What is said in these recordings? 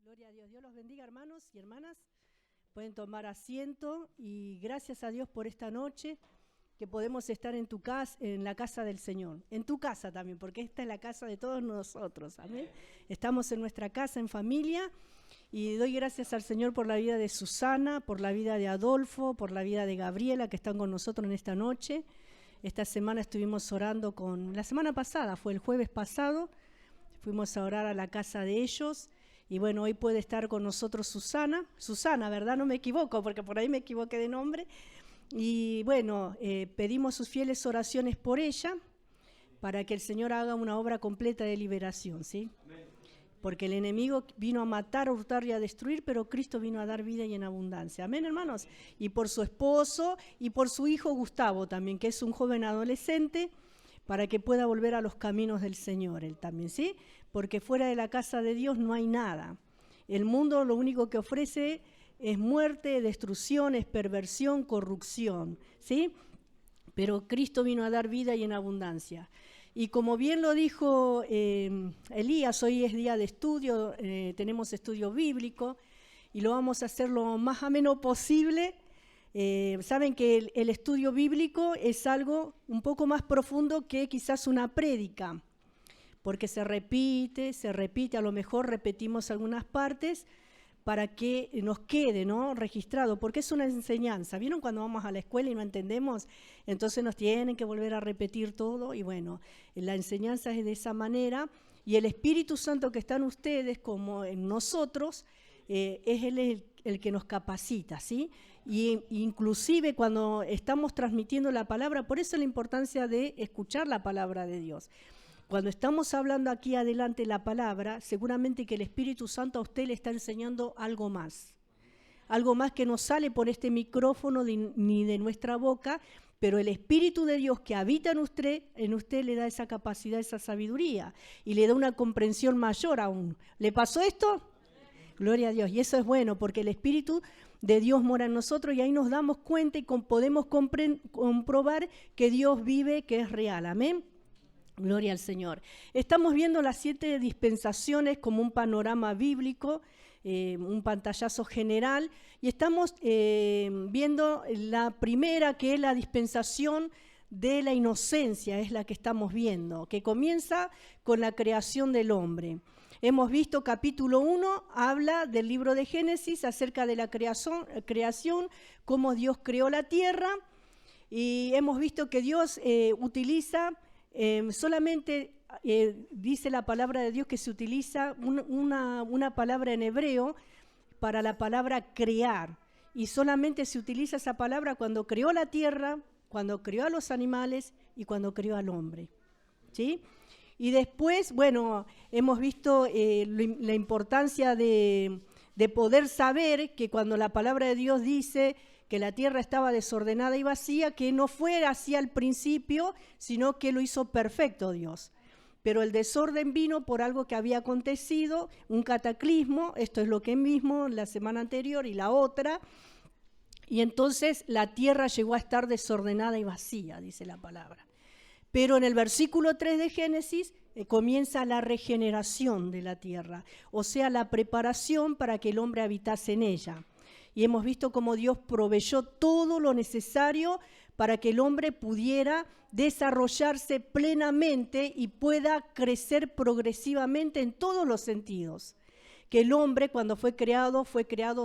Gloria a Dios. Dios los bendiga, hermanos y hermanas. Pueden tomar asiento y gracias a Dios por esta noche que podemos estar en tu casa, en la casa del Señor. En tu casa también, porque esta es la casa de todos nosotros. Amén. Estamos en nuestra casa, en familia, y doy gracias al Señor por la vida de Susana, por la vida de Adolfo, por la vida de Gabriela, que están con nosotros en esta noche. Esta semana estuvimos orando la semana pasada, fue el jueves pasado, fuimos a orar a la casa de ellos. Y bueno, hoy puede estar con nosotros Susana, ¿verdad? No me equivoco, porque por ahí me equivoqué de nombre. Y bueno, pedimos sus fieles oraciones por ella, para que el Señor haga una obra completa de liberación, ¿sí? Amén. Porque el enemigo vino a matar, a hurtar y a destruir, pero Cristo vino a dar vida y en abundancia. Amén, hermanos. Y por su esposo y por su hijo Gustavo también, que es un joven adolescente, para que pueda volver a los caminos del Señor, él también, ¿sí? Porque fuera de la casa de Dios no hay nada. El mundo lo único que ofrece es muerte, destrucción, es perversión, corrupción, ¿sí? Pero Cristo vino a dar vida y en abundancia. Y como bien lo dijo Elías, hoy es día de estudio, tenemos estudio bíblico y lo vamos a hacer lo más ameno posible. Saben que el estudio bíblico es algo un poco más profundo que quizás una prédica, porque se repite, a lo mejor repetimos algunas partes para que nos quede, ¿no?, registrado, porque es una enseñanza. ¿Vieron cuando vamos a la escuela y no entendemos? Entonces nos tienen que volver a repetir todo y bueno, la enseñanza es de esa manera y el Espíritu Santo que está en ustedes como en nosotros es el que nos capacita, ¿sí? Y inclusive cuando estamos transmitiendo la palabra, por eso la importancia de escuchar la palabra de Dios. Cuando estamos hablando aquí adelante la palabra, seguramente que el Espíritu Santo a usted le está enseñando algo más que no sale por este micrófono ni de nuestra boca, pero el Espíritu de Dios que habita en usted le da esa capacidad, esa sabiduría y le da una comprensión mayor aún. ¿Le pasó esto? Gloria a Dios. Y eso es bueno porque el Espíritu de Dios mora en nosotros y ahí nos damos cuenta y podemos comprobar que Dios vive, que es real. Amén. Gloria al Señor. Estamos viendo las 7 dispensaciones como un panorama bíblico, un pantallazo general, y estamos viendo la primera, que es la dispensación de la inocencia, es la que estamos viendo, que comienza con la creación del hombre. Hemos visto capítulo 1, habla del libro de Génesis acerca de la creación, cómo Dios creó la tierra, y hemos visto que Dios utiliza solamente, dice la palabra de Dios que se utiliza una palabra en hebreo para la palabra crear, y solamente se utiliza esa palabra cuando creó la tierra, cuando creó a los animales y cuando creó al hombre, ¿sí? Y después, bueno, hemos visto la importancia de poder saber que cuando la palabra de Dios dice que la tierra estaba desordenada y vacía, que no fue así al principio, sino que lo hizo perfecto Dios. Pero el desorden vino por algo que había acontecido, un cataclismo, esto es lo que mismo la semana anterior y la otra, y entonces la tierra llegó a estar desordenada y vacía, dice la palabra. Pero en el versículo 3 de Génesis comienza la regeneración de la tierra, o sea, la preparación para que el hombre habitase en ella. Y hemos visto cómo Dios proveyó todo lo necesario para que el hombre pudiera desarrollarse plenamente y pueda crecer progresivamente en todos los sentidos. Que el hombre cuando fue creado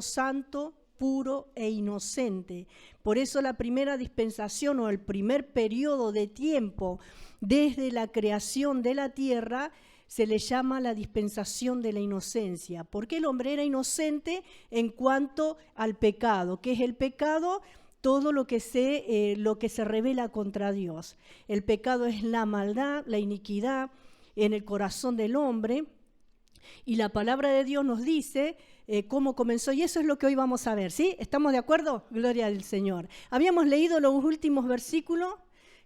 santo, puro e inocente. Por eso la primera dispensación o el primer periodo de tiempo desde la creación de la tierra se le llama la dispensación de la inocencia, porque el hombre era inocente en cuanto al pecado. ¿Qué es el pecado? Todo lo que se revela contra Dios. El pecado es la maldad, la iniquidad en el corazón del hombre, y la palabra de Dios nos dice cómo comenzó, y eso es lo que hoy vamos a ver, ¿sí? ¿Estamos de acuerdo? Gloria al Señor. Habíamos leído los últimos versículos,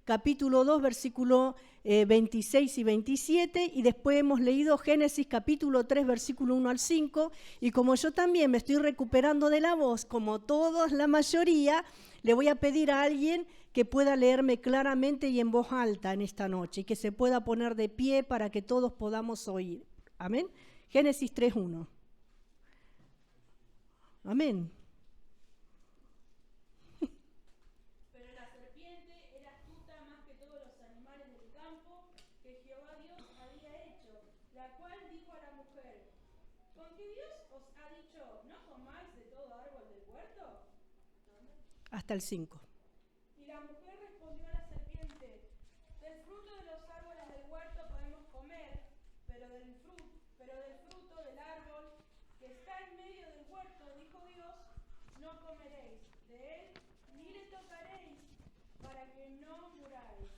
capítulo 2, versículo 26 y 27, y después hemos leído Génesis capítulo 3, versículo 1 al 5, y como yo también me estoy recuperando de la voz, como todos, la mayoría, le voy a pedir a alguien que pueda leerme claramente y en voz alta en esta noche, y que se pueda poner de pie para que todos podamos oír. Amén. Génesis 3, 1. Amén. Pero la serpiente era astuta más que todos los animales del campo que Jehová Dios había hecho, la cual dijo a la mujer: ¿Con qué Dios os ha dicho, no comáis de todo árbol del huerto? Hasta el 5. Y la mujer respondió a la serpiente: del fruto de los árboles del huerto podemos comer, pero del fruto del árbol que está en medio del huerto, dijo Dios, no comeréis de él, ni le tocaréis, para que no muráis.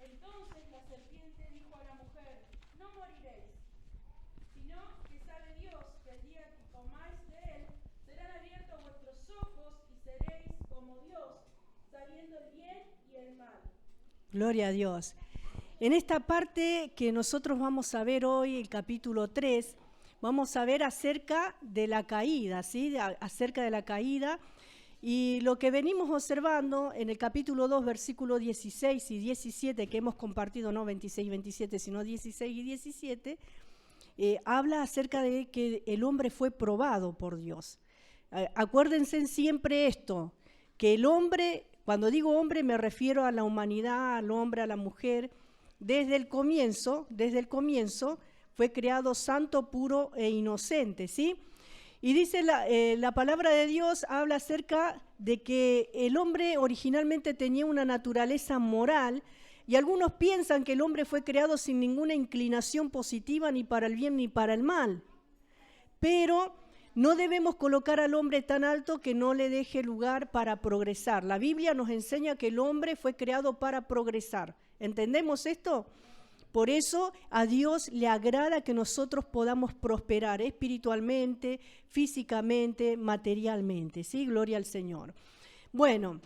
Entonces la serpiente dijo a la mujer: no moriréis, sino que sabe Dios que el día que comáis de él, serán abiertos vuestros ojos y seréis como Dios, sabiendo el bien y el mal. Gloria a Dios. En esta parte que nosotros vamos a ver hoy, el capítulo 3, vamos a ver acerca de la caída, ¿sí? Acerca de la caída. Y lo que venimos observando en el capítulo 2, versículos 16 y 17, que hemos compartido, no 26 y 27, sino 16 y 17, habla acerca de que el hombre fue probado por Dios. Acuérdense siempre esto, que el hombre, cuando digo hombre me refiero a la humanidad, al hombre, a la mujer, desde el comienzo fue creado santo, puro e inocente, ¿sí? Y dice la palabra de Dios, habla acerca de que el hombre originalmente tenía una naturaleza moral, y algunos piensan que el hombre fue creado sin ninguna inclinación positiva ni para el bien ni para el mal. Pero no debemos colocar al hombre tan alto que no le deje lugar para progresar. La Biblia nos enseña que el hombre fue creado para progresar. ¿Entendemos esto? Por eso a Dios le agrada que nosotros podamos prosperar espiritualmente, físicamente, materialmente. ¿Sí? Gloria al Señor. Bueno,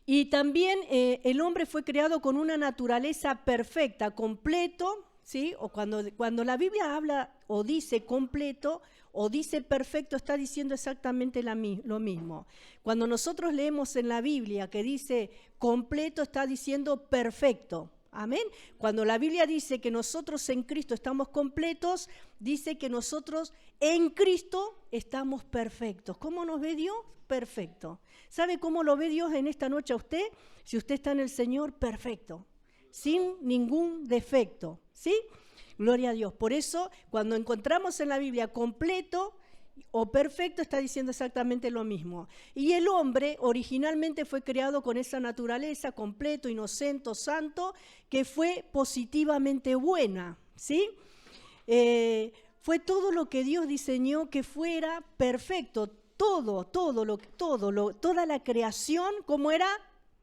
y también el hombre fue creado con una naturaleza perfecta, completo, ¿sí? O cuando la Biblia habla o dice completo o dice perfecto, está diciendo exactamente lo mismo. Cuando nosotros leemos en la Biblia que dice completo, está diciendo perfecto. Amén. Cuando la Biblia dice que nosotros en Cristo estamos completos, dice que nosotros en Cristo estamos perfectos. ¿Cómo nos ve Dios? Perfecto. ¿Sabe cómo lo ve Dios en esta noche a usted? Si usted está en el Señor, perfecto, sin ningún defecto, ¿sí? Gloria a Dios. Por eso, cuando encontramos en la Biblia completo o perfecto, está diciendo exactamente lo mismo. Y el hombre originalmente fue creado con esa naturaleza, completo, inocente, santo, que fue positivamente buena, ¿sí? Fue todo lo que Dios diseñó que fuera perfecto, toda la creación como era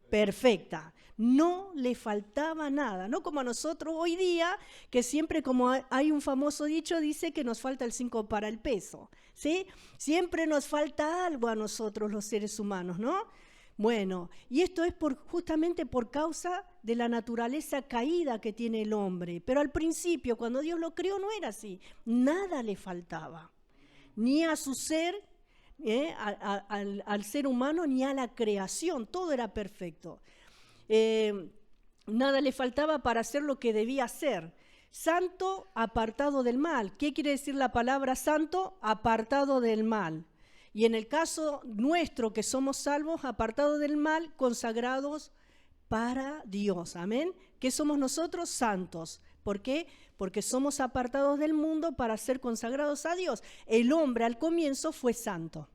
perfecta. No le faltaba nada, no como a nosotros hoy día, que siempre, como hay un famoso dicho, dice que nos falta el 5 para el peso, ¿sí? Siempre nos falta algo a nosotros los seres humanos, ¿no? Bueno, y esto es justamente por causa de la naturaleza caída que tiene el hombre. Pero al principio, cuando Dios lo creó, no era así. Nada le faltaba, ni a su ser, al ser humano, ni a la creación. Todo era perfecto. Nada le faltaba para hacer lo que debía hacer. Santo, apartado del mal. ¿Qué quiere decir la palabra santo? Apartado del mal. Y en el caso nuestro, que somos salvos, apartados del mal, consagrados para Dios. Amén. ¿Qué somos nosotros? Santos. ¿Por qué? Porque somos apartados del mundo para ser consagrados a Dios. El hombre al comienzo fue santo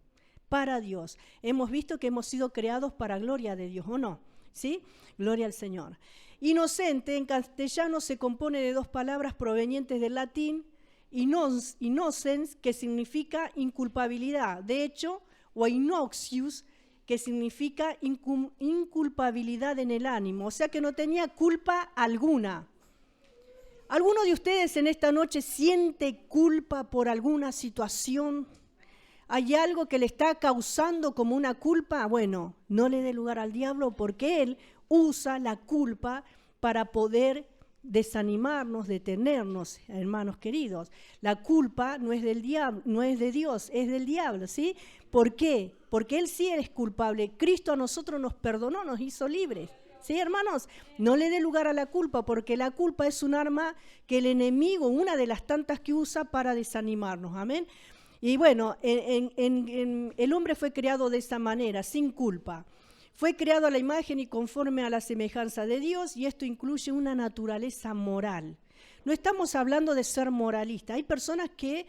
para Dios. Hemos visto que hemos sido creados para gloria de Dios, ¿o no? ¿Sí? Gloria al Señor. Inocente en castellano se compone de dos palabras provenientes del latín, innocens, que significa inculpabilidad, de hecho, o inoxius, que significa inculpabilidad en el ánimo, o sea que no tenía culpa alguna. ¿Alguno de ustedes en esta noche siente culpa por alguna situación? ¿Hay algo que le está causando como una culpa? Bueno, no le dé lugar al diablo, porque él usa la culpa para poder desanimarnos, detenernos, hermanos queridos. La culpa no es del diablo, no es de Dios, es del diablo, ¿sí? ¿Por qué? Porque él sí es culpable. Cristo a nosotros nos perdonó, nos hizo libres. ¿Sí, hermanos? No le dé lugar a la culpa, porque la culpa es un arma que el enemigo, una de las tantas que usa para desanimarnos. Amén. Y bueno, el hombre fue creado de esa manera, sin culpa. Fue creado a la imagen y conforme a la semejanza de Dios, y esto incluye una naturaleza moral. No estamos hablando de ser moralista. Hay personas que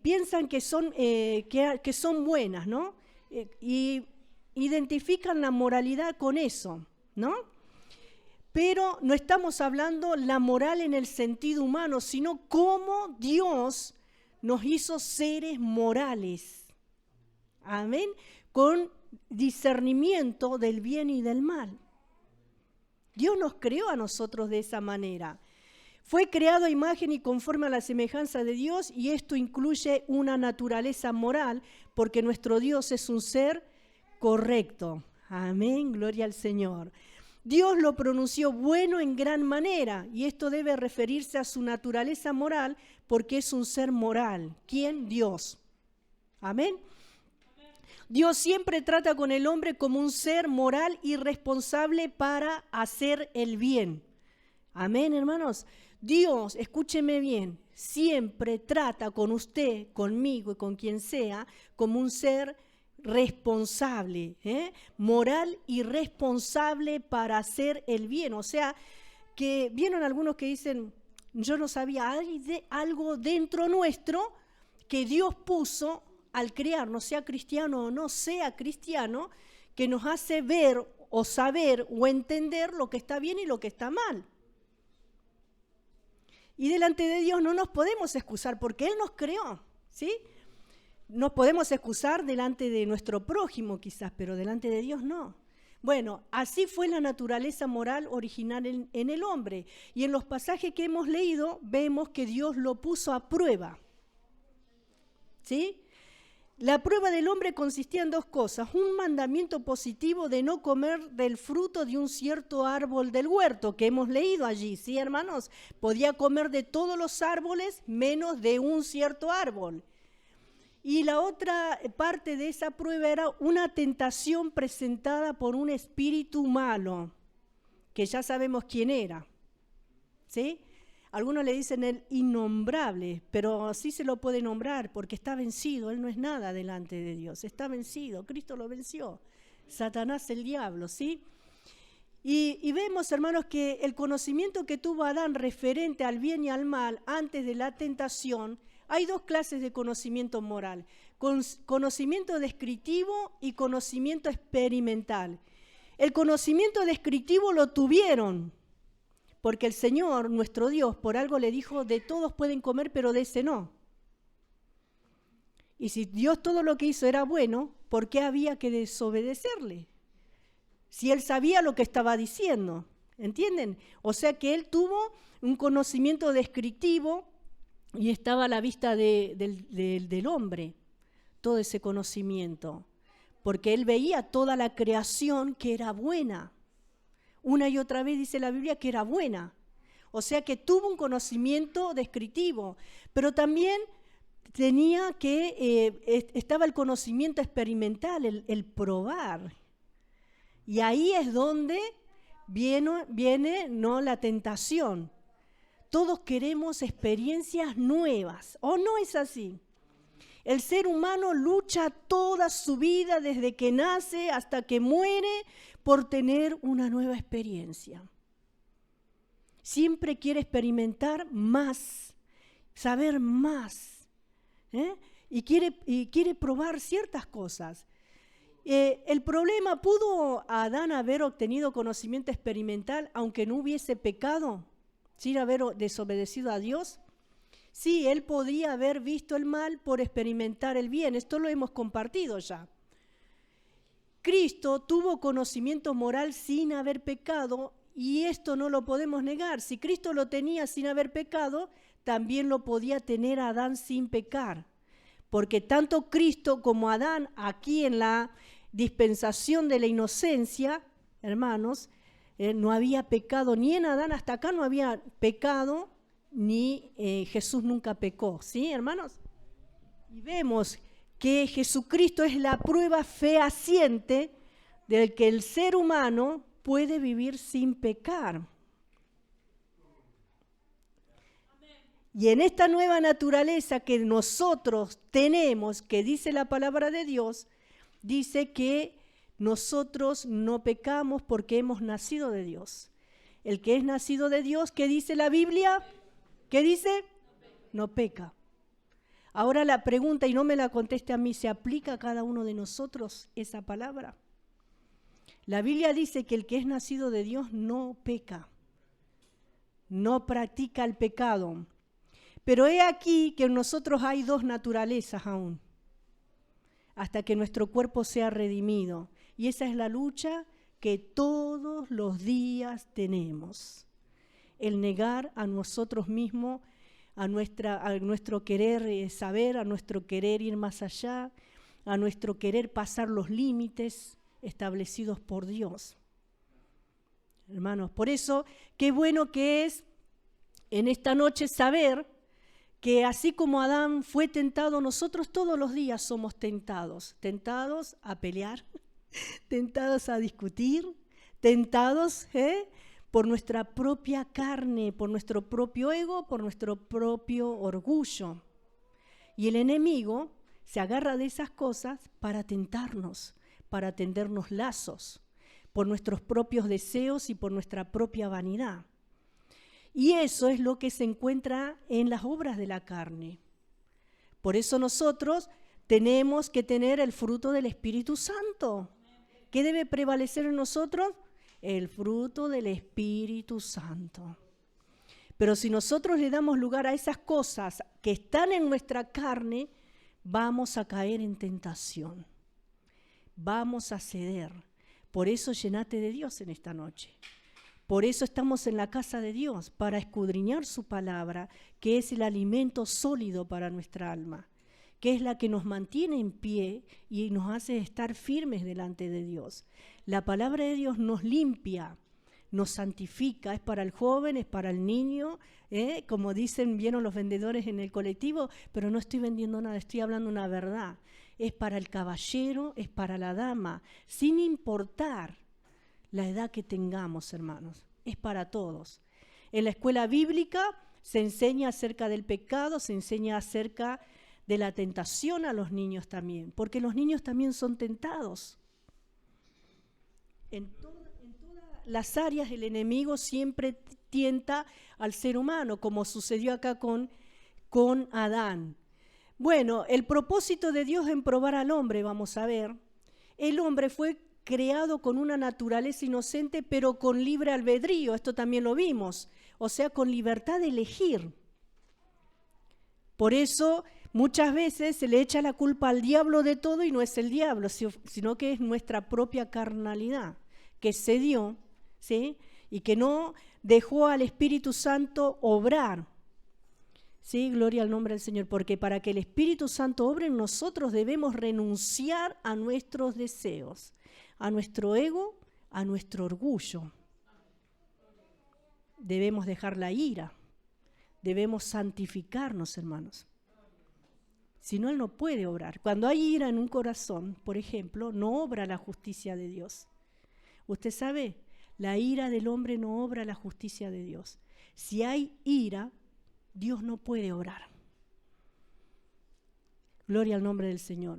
piensan que son buenas, ¿no? Y identifican la moralidad con eso, ¿no? Pero no estamos hablando la moral en el sentido humano, sino cómo Dios nos hizo seres morales. Amén. Con discernimiento del bien y del mal. Dios nos creó a nosotros de esa manera. Fue creado a imagen y conforme a la semejanza de Dios, y esto incluye una naturaleza moral, porque nuestro Dios es un ser correcto. Amén, gloria al Señor. Dios lo pronunció bueno en gran manera, y esto debe referirse a su naturaleza moral, porque es un ser moral. ¿Quién? Dios. Amén. Dios siempre trata con el hombre como un ser moral y responsable para hacer el bien. Amén, hermanos. Dios, escúcheme bien, siempre trata con usted, conmigo y con quien sea, como un ser responsable, moral y responsable para hacer el bien. O sea, que vieron algunos que dicen, yo no sabía, hay algo dentro nuestro que Dios puso al crearnos, sea cristiano o no sea cristiano, que nos hace ver o saber o entender lo que está bien y lo que está mal. Y delante de Dios no nos podemos excusar porque Él nos creó, ¿sí? Nos podemos excusar delante de nuestro prójimo quizás, pero delante de Dios no. Bueno, así fue la naturaleza moral original en el hombre. Y en los pasajes que hemos leído vemos que Dios lo puso a prueba, ¿sí? La prueba del hombre consistía en dos cosas: un mandamiento positivo de no comer del fruto de un cierto árbol del huerto, que hemos leído allí, ¿sí, hermanos? Podía comer de todos los árboles menos de un cierto árbol. Y la otra parte de esa prueba era una tentación presentada por un espíritu malo, que ya sabemos quién era, ¿sí? Algunos le dicen el innombrable, pero sí se lo puede nombrar porque está vencido. Él no es nada delante de Dios, está vencido. Cristo lo venció. Satanás, el diablo, ¿sí? Y vemos, hermanos, que el conocimiento que tuvo Adán referente al bien y al mal antes de la tentación, hay dos clases de conocimiento moral: conocimiento descriptivo y conocimiento experimental. El conocimiento descriptivo lo tuvieron, porque el Señor, nuestro Dios, por algo le dijo, de todos pueden comer, pero de ese no. Y si Dios todo lo que hizo era bueno, ¿por qué había que desobedecerle? Si Él sabía lo que estaba diciendo, ¿entienden? O sea que Él tuvo un conocimiento descriptivo y estaba a la vista del hombre, todo ese conocimiento, porque Él veía toda la creación que era buena. Una y otra vez dice la Biblia que era buena. O sea que tuvo un conocimiento descriptivo, pero también estaba el conocimiento experimental, el probar. Y ahí es donde viene ¿no? la tentación. Todos queremos experiencias nuevas, ¿o no es así? El ser humano lucha toda su vida desde que nace hasta que muere por tener una nueva experiencia. Siempre quiere experimentar más, saber más, y quiere probar ciertas cosas. El problema, ¿pudo Adán haber obtenido conocimiento experimental aunque no hubiese pecado, sin haber desobedecido a Dios? Sí, él podría haber visto el mal por experimentar el bien. Esto lo hemos compartido ya. Cristo tuvo conocimiento moral sin haber pecado, y esto no lo podemos negar. Si Cristo lo tenía sin haber pecado, también lo podía tener Adán sin pecar. Porque tanto Cristo como Adán, aquí en la dispensación de la inocencia, hermanos, no había pecado, ni en Adán hasta acá no había pecado, ni Jesús nunca pecó, ¿sí, hermanos? Y vemos que Jesucristo es la prueba fehaciente de que el ser humano puede vivir sin pecar. Y en esta nueva naturaleza que nosotros tenemos, que dice la palabra de Dios, dice que nosotros no pecamos porque hemos nacido de Dios. El que es nacido de Dios, ¿qué dice la Biblia? ¿Qué dice? No peca. Ahora la pregunta, y no me la conteste a mí, ¿se aplica a cada uno de nosotros esa palabra? La Biblia dice que el que es nacido de Dios no peca, no practica el pecado. Pero he aquí que en nosotros hay dos naturalezas aún, hasta que nuestro cuerpo sea redimido. Y esa es la lucha que todos los días tenemos. El negar a nosotros mismos, a nuestro querer saber, a nuestro querer ir más allá, a nuestro querer pasar los límites establecidos por Dios. Hermanos, por eso, qué bueno que es en esta noche saber que así como Adán fue tentado, nosotros todos los días somos tentados. Tentados a pelear, tentados a discutir, tentados por nuestra propia carne, por nuestro propio ego, por nuestro propio orgullo. Y el enemigo se agarra de esas cosas para tentarnos, para tendernos lazos, por nuestros propios deseos y por nuestra propia vanidad. Y eso es lo que se encuentra en las obras de la carne. Por eso nosotros tenemos que tener el fruto del Espíritu Santo. ¿Qué debe prevalecer en nosotros? El fruto del Espíritu Santo. Pero si nosotros le damos lugar a esas cosas que están en nuestra carne, vamos a caer en tentación. Vamos a ceder. Por eso llenate de Dios en esta noche. Por eso estamos en la casa de Dios, para escudriñar su palabra, que es el alimento sólido para nuestra alma, que es la que nos mantiene en pie y nos hace estar firmes delante de Dios. La palabra de Dios nos limpia, nos santifica, es para el joven, es para el niño, como vieron los vendedores en el colectivo, pero no estoy vendiendo nada, estoy hablando una verdad. Es para el caballero, es para la dama, sin importar la edad que tengamos, hermanos, es para todos. En la escuela bíblica se enseña acerca del pecado, se enseña acerca de la tentación a los niños también, porque los niños también son tentados. En todas las áreas el enemigo siempre tienta al ser humano, como sucedió acá con Adán. Bueno, el propósito de Dios en probar al hombre, vamos a ver, el hombre fue creado con una naturaleza inocente, pero con libre albedrío, esto también lo vimos, o sea, con libertad de elegir. Por eso, muchas veces se le echa la culpa al diablo de todo y no es el diablo, sino que es nuestra propia carnalidad, que cedió, ¿sí? Y que no dejó al Espíritu Santo obrar. Sí, gloria al nombre del Señor, porque para que el Espíritu Santo obre en nosotros debemos renunciar a nuestros deseos, a nuestro ego, a nuestro orgullo. Debemos dejar la ira, debemos santificarnos, hermanos. Si no, Él no puede obrar. Cuando hay ira en un corazón, por ejemplo, no obra la justicia de Dios. Usted sabe, la ira del hombre no obra la justicia de Dios. Si hay ira, Dios no puede obrar. Gloria al nombre del Señor.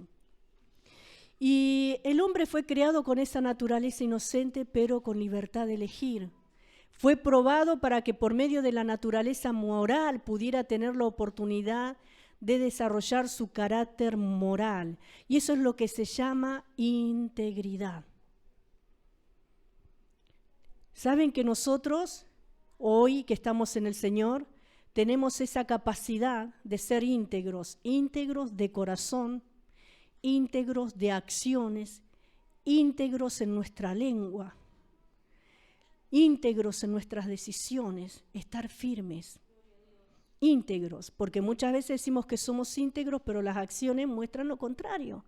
Y el hombre fue creado con esa naturaleza inocente, pero con libertad de elegir. Fue probado para que por medio de la naturaleza moral pudiera tener la oportunidad de desarrollar su carácter moral. Y eso es lo que se llama integridad. ¿Saben que nosotros, hoy que estamos en el Señor, tenemos esa capacidad de ser íntegros de corazón, íntegros de acciones, íntegros en nuestra lengua, íntegros en nuestras decisiones, estar firmes, íntegros, porque muchas veces decimos que somos íntegros, pero las acciones muestran lo contrario.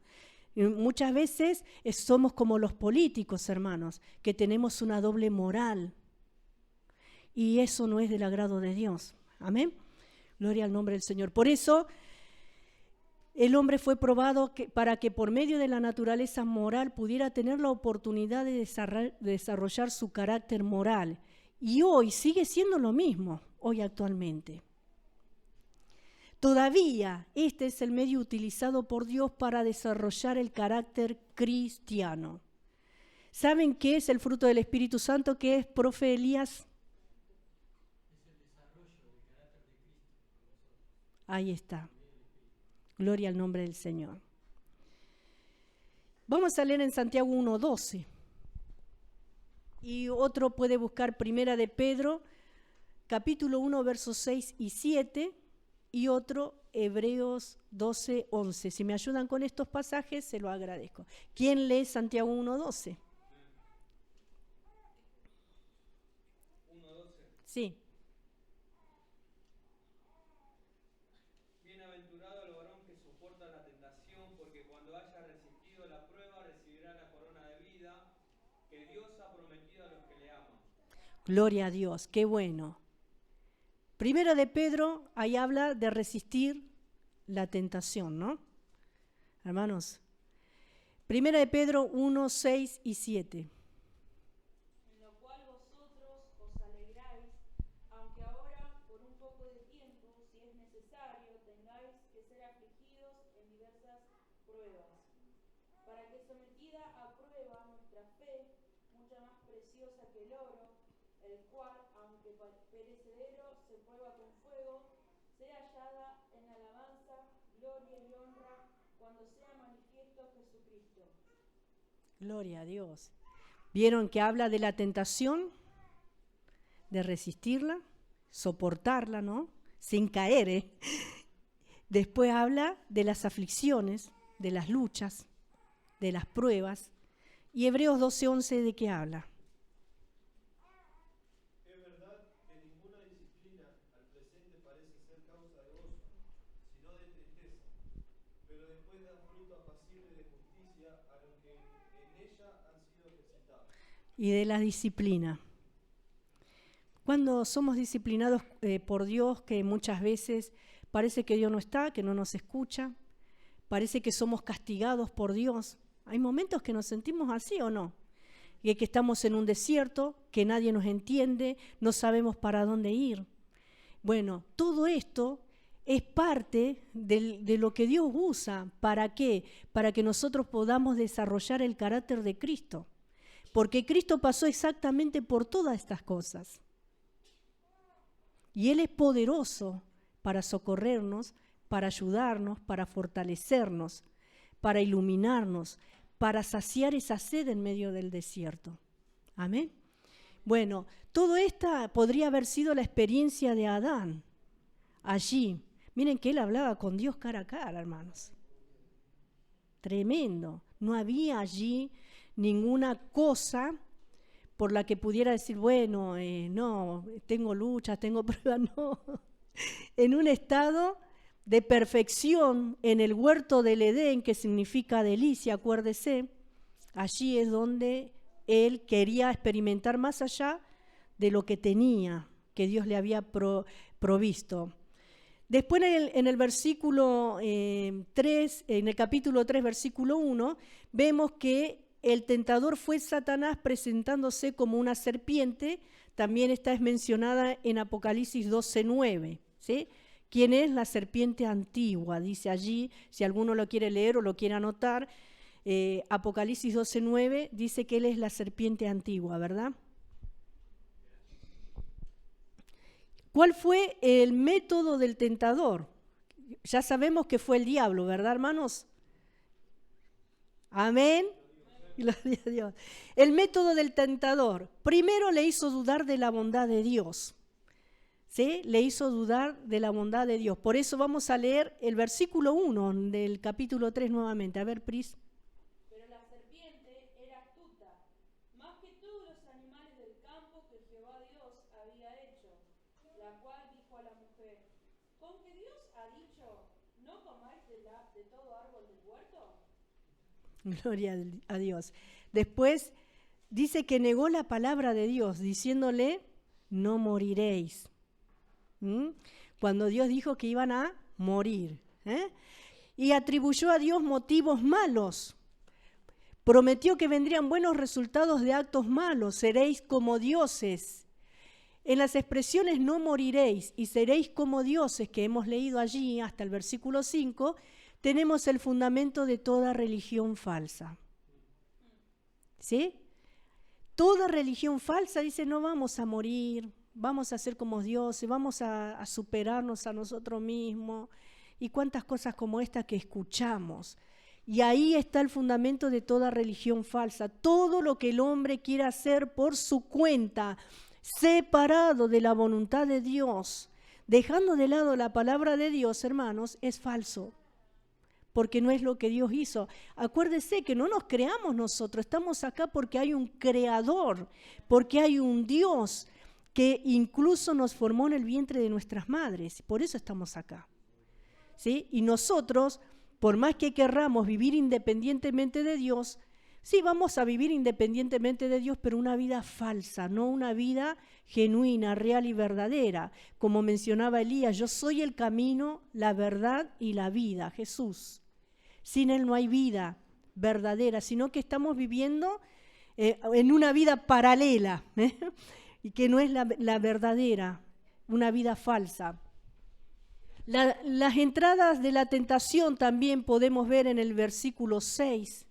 Y muchas veces somos como los políticos, hermanos, que tenemos una doble moral, y eso no es del agrado de Dios. Amén. Gloria al nombre del Señor. Por eso el hombre fue probado para que por medio de la naturaleza moral pudiera tener la oportunidad de desarrollar su carácter moral. Y hoy sigue siendo lo mismo, hoy actualmente. Todavía este es el medio utilizado por Dios para desarrollar el carácter cristiano. ¿Saben qué es el fruto del Espíritu Santo? ¿Qué es, profe Elías? Ahí está. Gloria al nombre del Señor. Vamos a leer en Santiago 1:12. Y otro puede buscar Primera de Pedro, capítulo 1, versos 6 y 7, y otro Hebreos 12:11. Si me ayudan con estos pasajes, se lo agradezco. ¿Quién lee Santiago 1:12? 1:12. Sí. Bienaventurado el varón que soporta la tentación, porque cuando haya resistido la prueba recibirá la corona de vida que Dios ha prometido a los que le aman. Gloria a Dios, qué bueno. Primero de Pedro, ahí habla de resistir la tentación, ¿no? Hermanos, Primera de Pedro 1, 6 y 7. En lo cual vosotros os alegráis, aunque ahora por un poco de tiempo, si es necesario, tengáis que ser afligidos en diversas pruebas, para que sometida a prueba nuestra fe, mucha más preciosa que el oro, el cual, aunque perecedero, se prueba con fuego, sea hallada en alabanza, gloria y honra cuando sea manifiesto Jesucristo. Gloria a Dios. ¿Vieron que habla de la tentación? De resistirla, soportarla, ¿no? Sin caer, ¿eh? Después habla de las aflicciones, de las luchas, de las pruebas. ¿Y Hebreos 12:11 de qué habla? Es verdad que ninguna disciplina al presente parece ser causa de gozo, sino de tristeza, pero después da fruto apacible de justicia a los que en ella han sido ejercitados. Y de la disciplina. Cuando somos disciplinados por Dios, que muchas veces parece que Dios no está, que no nos escucha, parece que somos castigados por Dios. Hay momentos que nos sentimos así o no, y que estamos en un desierto, que nadie nos entiende, no sabemos para dónde ir. Bueno, todo esto es parte de lo que Dios usa. ¿Para qué? Para que nosotros podamos desarrollar el carácter de Cristo. Porque Cristo pasó exactamente por todas estas cosas. Y Él es poderoso para socorrernos, para ayudarnos, para fortalecernos, para iluminarnos, para saciar esa sed en medio del desierto. Amén. Bueno, todo esta podría haber sido la experiencia de Adán allí. Miren que él hablaba con Dios cara a cara, hermanos. Tremendo. No había allí ninguna cosa por la que pudiera decir, bueno, no, tengo luchas, tengo pruebas, no. En un estado de perfección en el huerto del Edén, que significa delicia, acuérdese, allí es donde él quería experimentar más allá de lo que tenía, que Dios le había provisto. Después en el versículo 3, en el capítulo 3, versículo 1, vemos que el tentador fue Satanás presentándose como una serpiente. También esta es mencionada en Apocalipsis 12:9, ¿sí? ¿Quién es la serpiente antigua? Dice allí, si alguno lo quiere leer o lo quiere anotar, Apocalipsis 12:9 dice que él es la serpiente antigua, ¿verdad? ¿Cuál fue el método del tentador? Ya sabemos que fue el diablo, ¿verdad, hermanos? Amén. Gloria a Dios. El método del tentador, primero le hizo dudar de la bondad de Dios. ¿Sí? Le hizo dudar de la bondad de Dios. Por eso vamos a leer el versículo 1 del capítulo 3 nuevamente. A ver, Pris. Pero la serpiente era astuta, más que todos los animales del campo que Jehová Dios había hecho, la cual dijo a la mujer, ¿con que Dios ha dicho, no comáis de todo árbol del huerto? Gloria a Dios. Después dice que negó la palabra de Dios, diciéndole, no moriréis. Cuando Dios dijo que iban a morir. Y atribuyó a Dios motivos malos. Prometió que vendrían buenos resultados de actos malos, seréis como dioses. En las expresiones no moriréis y seréis como dioses que hemos leído allí hasta el versículo 5, tenemos el fundamento de toda religión falsa. ¿Sí? Toda religión falsa dice no vamos a morir, vamos a ser como dioses, vamos a superarnos a nosotros mismos y cuántas cosas como estas que escuchamos. Y ahí está el fundamento de toda religión falsa. Todo lo que el hombre quiera hacer por su cuenta, separado de la voluntad de Dios, dejando de lado la palabra de Dios, hermanos, es falso. Porque no es lo que Dios hizo. Acuérdese que no nos creamos nosotros, estamos acá porque hay un creador, porque hay un Dios que incluso nos formó en el vientre de nuestras madres. Por eso estamos acá. ¿Sí? Y nosotros, por más que querramos vivir independientemente de Dios, sí vamos a vivir independientemente de Dios, pero una vida falsa, no una vida genuina, real y verdadera. Como mencionaba Elías, yo soy el camino, la verdad y la vida, Jesús. Sin Él no hay vida verdadera, sino que estamos viviendo en una vida paralela, y que no es la verdadera, una vida falsa. Las entradas de la tentación también podemos ver en el versículo 6.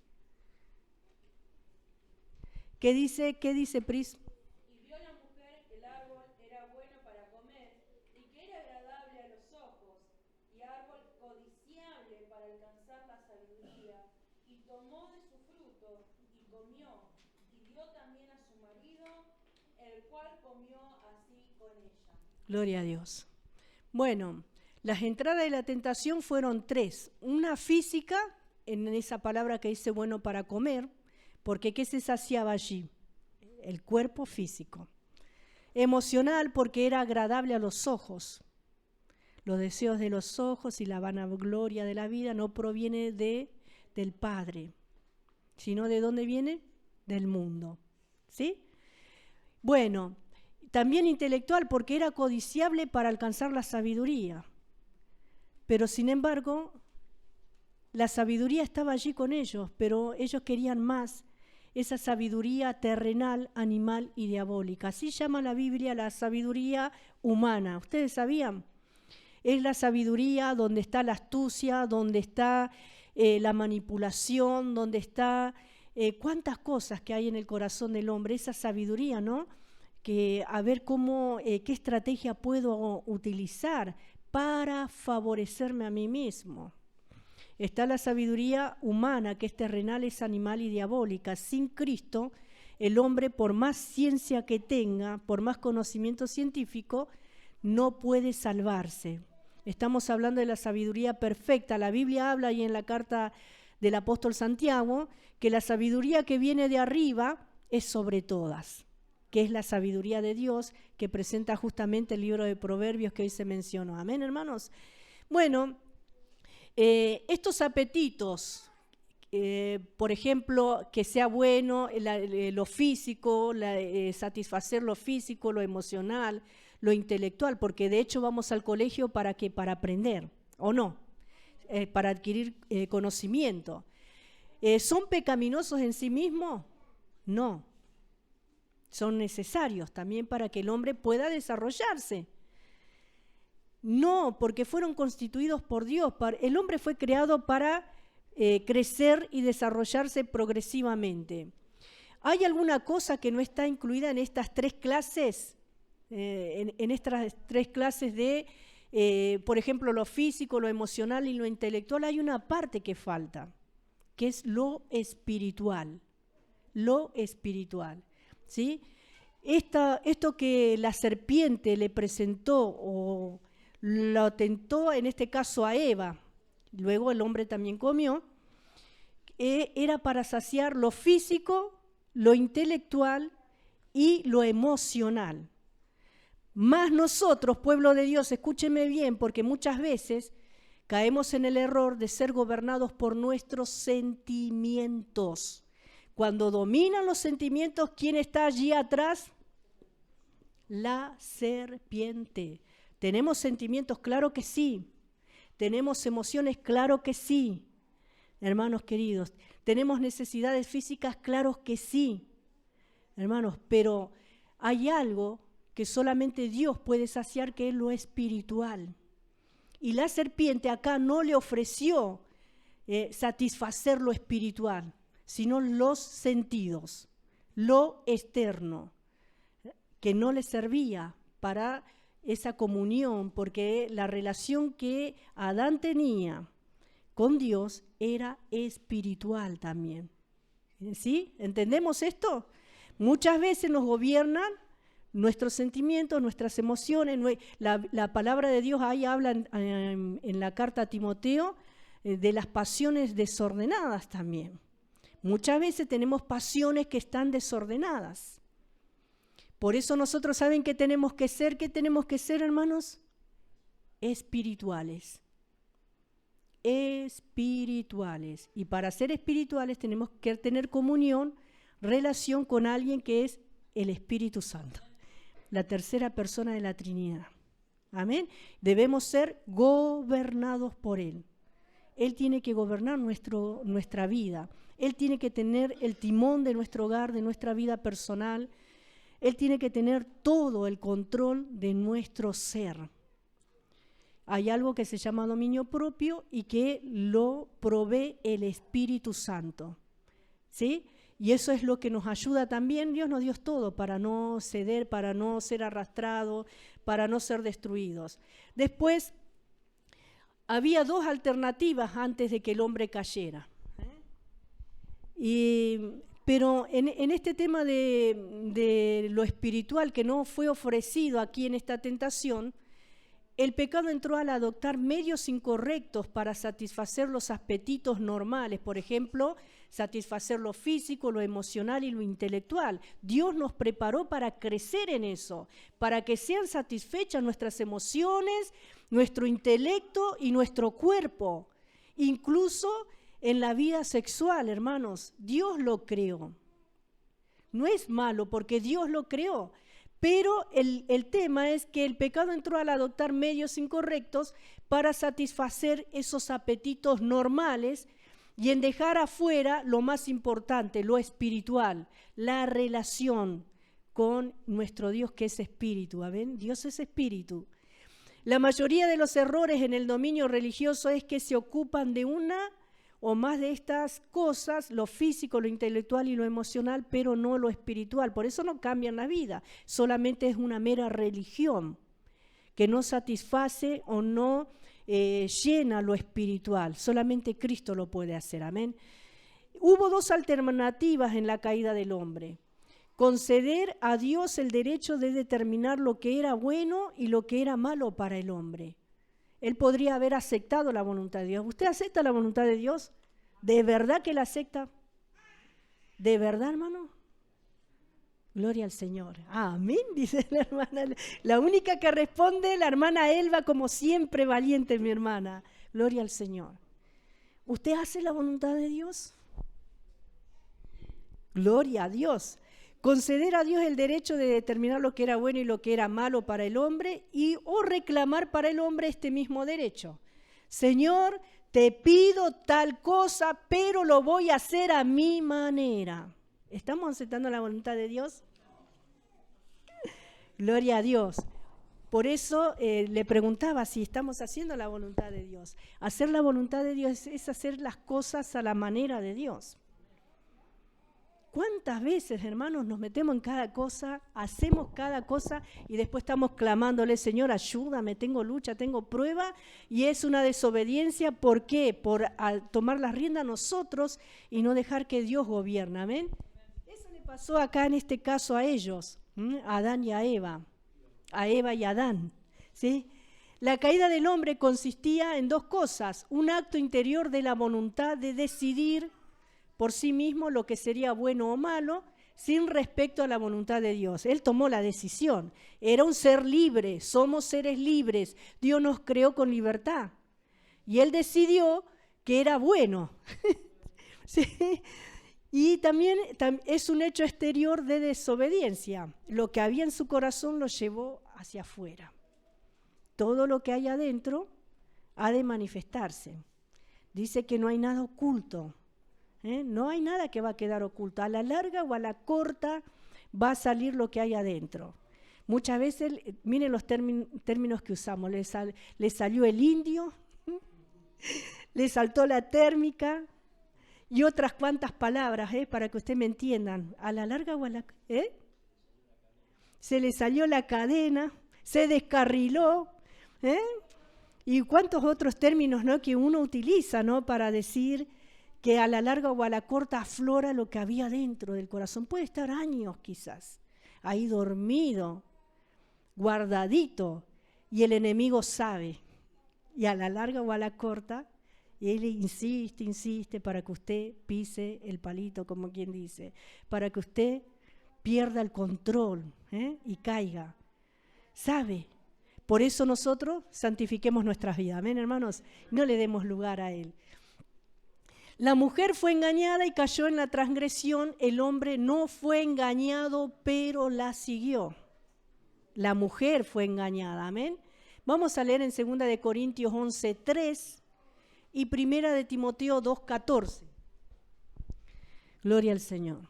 ¿Qué dice Pris? Y vio la mujer que el árbol era bueno para comer y que era agradable a los ojos y árbol codiciable para alcanzar la sabiduría, y tomó de su fruto y comió, y dio también a su marido, el cual comió así con ella. Gloria a Dios. Bueno, las entradas de la tentación fueron 3. Una física, en esa palabra que dice bueno para comer, porque ¿qué se saciaba allí? El cuerpo físico. Emocional, porque era agradable a los ojos. Los deseos de los ojos y la vanagloria de la vida no proviene del Padre, sino ¿de dónde viene? Del mundo. ¿Sí? Bueno, también intelectual, porque era codiciable para alcanzar la sabiduría. Pero sin embargo, la sabiduría estaba allí con ellos, pero ellos querían más, esa sabiduría terrenal, animal y diabólica. Así llama la Biblia la sabiduría humana. ¿Ustedes sabían? Es la sabiduría donde está la astucia, donde está la manipulación, donde está cuántas cosas que hay en el corazón del hombre, esa sabiduría, ¿no? Que a ver qué estrategia puedo utilizar para favorecerme a mí mismo. Está la sabiduría humana, que es terrenal, es animal y diabólica. Sin Cristo, el hombre, por más ciencia que tenga, por más conocimiento científico, no puede salvarse. Estamos hablando de la sabiduría perfecta. La Biblia habla ahí en la carta del apóstol Santiago que la sabiduría que viene de arriba es sobre todas, que es la sabiduría de Dios que presenta justamente el libro de Proverbios que hoy se mencionó. Amén, hermanos. Bueno, estos apetitos, por ejemplo, que sea bueno lo físico, satisfacer lo físico, lo emocional, lo intelectual, porque de hecho vamos al colegio ¿para qué? Para aprender, ¿o no? Para adquirir conocimiento. ¿Son pecaminosos en sí mismos? No. Son necesarios también para que el hombre pueda desarrollarse. No, porque fueron constituidos por Dios. El hombre fue creado para crecer y desarrollarse progresivamente. ¿Hay alguna cosa que no está incluida en estas 3 clases? En estas 3 clases de, por ejemplo, lo físico, lo emocional y lo intelectual, hay una parte que falta, que es lo espiritual. Lo espiritual, ¿sí? Esto que la serpiente le presentó o lo tentó, en este caso a Eva, luego el hombre también comió, era para saciar lo físico, lo intelectual y lo emocional. Más nosotros, pueblo de Dios, escúcheme bien, porque muchas veces caemos en el error de ser gobernados por nuestros sentimientos. Cuando dominan los sentimientos, ¿quién está allí atrás? La serpiente. ¿Tenemos sentimientos? Claro que sí. ¿Tenemos emociones? Claro que sí. Hermanos queridos, ¿tenemos necesidades físicas? Claro que sí. Hermanos, pero hay algo que solamente Dios puede saciar, que es lo espiritual. Y la serpiente acá no le ofreció satisfacer lo espiritual, sino los sentidos, lo externo, que no le servía para esa comunión, porque la relación que Adán tenía con Dios era espiritual también. ¿Sí? ¿Entendemos esto? Muchas veces nos gobiernan nuestros sentimientos, nuestras emociones. La palabra de Dios ahí habla en la carta a Timoteo de las pasiones desordenadas también. Muchas veces tenemos pasiones que están desordenadas. Por eso nosotros, ¿saben qué tenemos que ser? ¿Qué tenemos que ser, hermanos? Espirituales. Espirituales. Y para ser espirituales tenemos que tener comunión, relación con alguien que es el Espíritu Santo, la tercera persona de la Trinidad. Amén. Debemos ser gobernados por Él. Él tiene que gobernar nuestra vida. Él tiene que tener el timón de nuestro hogar, de nuestra vida personal. Él tiene que tener todo el control de nuestro ser. Hay algo que se llama dominio propio y que lo provee el Espíritu Santo. ¿Sí? Y eso es lo que nos ayuda también. Dios nos dio todo para no ceder, para no ser arrastrados, para no ser destruidos. Después, había 2 alternativas antes de que el hombre cayera. Pero en este tema de lo espiritual que no fue ofrecido aquí en esta tentación, el pecado entró al adoptar medios incorrectos para satisfacer los apetitos normales, por ejemplo, satisfacer lo físico, lo emocional y lo intelectual. Dios nos preparó para crecer en eso, para que sean satisfechas nuestras emociones, nuestro intelecto y nuestro cuerpo, incluso en la vida sexual, hermanos. Dios lo creó. No es malo porque Dios lo creó. Pero el tema es que el pecado entró al adoptar medios incorrectos para satisfacer esos apetitos normales y en dejar afuera lo más importante, lo espiritual, la relación con nuestro Dios que es espíritu. ¿Ven? Dios es espíritu. La mayoría de los errores en el dominio religioso es que se ocupan de una o más de estas cosas, lo físico, lo intelectual y lo emocional, pero no lo espiritual. Por eso no cambian la vida, solamente es una mera religión que no satisface o no llena lo espiritual. Solamente Cristo lo puede hacer, amén. Hubo 2 alternativas en la caída del hombre. Conceder a Dios el derecho de determinar lo que era bueno y lo que era malo para el hombre. Él podría haber aceptado la voluntad de Dios. ¿Usted acepta la voluntad de Dios? ¿De verdad que la acepta? ¿De verdad, hermano? Gloria al Señor. Amén, dice la hermana. La única que responde, la hermana Elba, como siempre valiente, mi hermana. Gloria al Señor. ¿Usted hace la voluntad de Dios? Gloria a Dios. Conceder a Dios el derecho de determinar lo que era bueno y lo que era malo para el hombre o reclamar para el hombre este mismo derecho. Señor, te pido tal cosa, pero lo voy a hacer a mi manera. ¿Estamos aceptando la voluntad de Dios? Gloria a Dios. Por eso le preguntaba si estamos haciendo la voluntad de Dios. Hacer la voluntad de Dios es hacer las cosas a la manera de Dios. ¿Cuántas veces, hermanos, nos metemos en cada cosa, hacemos cada cosa y después estamos clamándole, Señor, ayúdame, tengo lucha, tengo prueba? Y es una desobediencia, ¿por qué? Por tomar las riendas nosotros y no dejar que Dios gobierne, ¿amén? Eso le pasó acá en este caso a ellos, a Adán y a Eva y a Adán, ¿sí? La caída del hombre consistía en 2 cosas, un acto interior de la voluntad de decidir por sí mismo lo que sería bueno o malo, sin respecto a la voluntad de Dios. Él tomó la decisión. Era un ser libre, somos seres libres. Dios nos creó con libertad. Y él decidió que era bueno. ¿Sí? Y también es un hecho exterior de desobediencia. Lo que había en su corazón lo llevó hacia afuera. Todo lo que hay adentro ha de manifestarse. Dice que no hay nada oculto. No hay nada que va a quedar oculto. A la larga o a la corta va a salir lo que hay adentro. Muchas veces, miren los términos que usamos, le salió el indio, le saltó la térmica y otras cuantas palabras, para que ustedes me entiendan. A la larga o a la... Se le salió la cadena, se descarriló, y cuántos otros términos, ¿no?, que uno utiliza, ¿no?, para decir que a la larga o a la corta aflora lo que había dentro del corazón. Puede estar años quizás, ahí dormido, guardadito, y el enemigo sabe. Y a la larga o a la corta, él insiste para que usted pise el palito, como quien dice, para que usted pierda el control y caiga. ¿Sabe? Por eso nosotros santifiquemos nuestras vidas. Amén, hermanos. No le demos lugar a él. La mujer fue engañada y cayó en la transgresión. El hombre no fue engañado, pero la siguió. La mujer fue engañada. Amén. Vamos a leer en 2 de Corintios 11:3 y 1 de Timoteo 2:14. Gloria al Señor.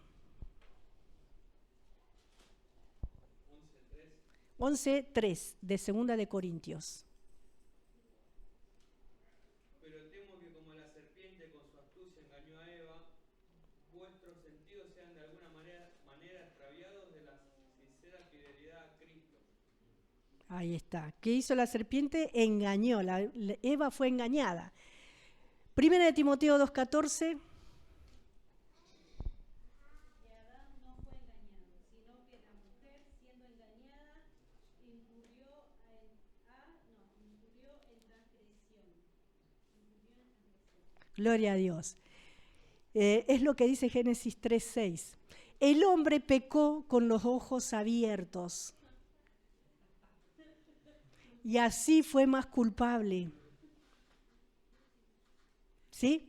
11:3 de 2 de Corintios. Pero temo que como la serpiente con su astucia engañó a Eva, vuestros sentidos sean de alguna manera extraviados de la sincera fidelidad a Cristo. Ahí está. ¿Qué hizo la serpiente? Engañó. Eva fue engañada. 1 de Timoteo 2:14. Gloria a Dios. Es lo que dice Génesis 3:6. El hombre pecó con los ojos abiertos y así fue más culpable. ¿Sí?